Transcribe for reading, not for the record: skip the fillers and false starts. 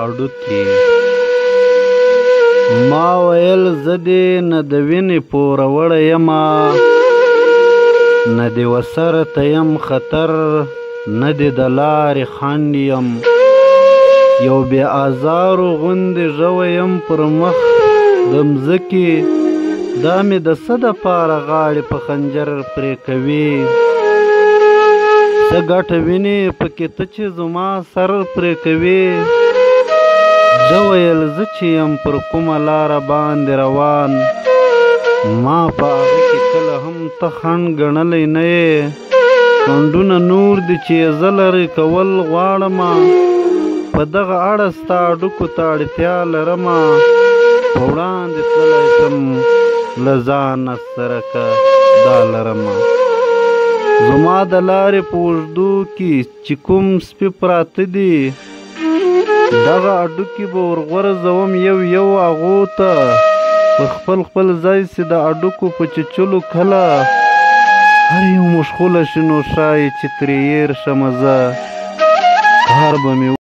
هډوکي. ما ویل زه دې نه د وینې پوروړی یمه، نه دې وسره ته یم خطر، نه دې د لارې خنډ یم. یو بې آزارو غوندې ژوی یم پر مخ د مځکې، دا مې د څه دپاره غاړې په خنجر پرې کوي. څه ګټه وینې پکې ته چې زما سر پرې کوي. ده ویل زه چې یم پر کومه لاره باندې روان، ما په هغه کې کله هم ته خنډ ګڼلی نه یې. خنډونه نور دي چې یې زه لرې کول غواړمه، په دغه اړه ستا هډوکو ته اړتیا لرمه. په وړاندې تللی شم له ځانه سره که دا لرمه. زما د لارې په اوږدو کې چې کوم سپي پراته دي، دغه هډوکي به ورغورځوم یو یو هغو ته په خپل خپل ځای سي د هډوکو په چیچلو. کله هر یو مشغوله شي نو ښایي چې ترې هېر شمه زه، کار به مې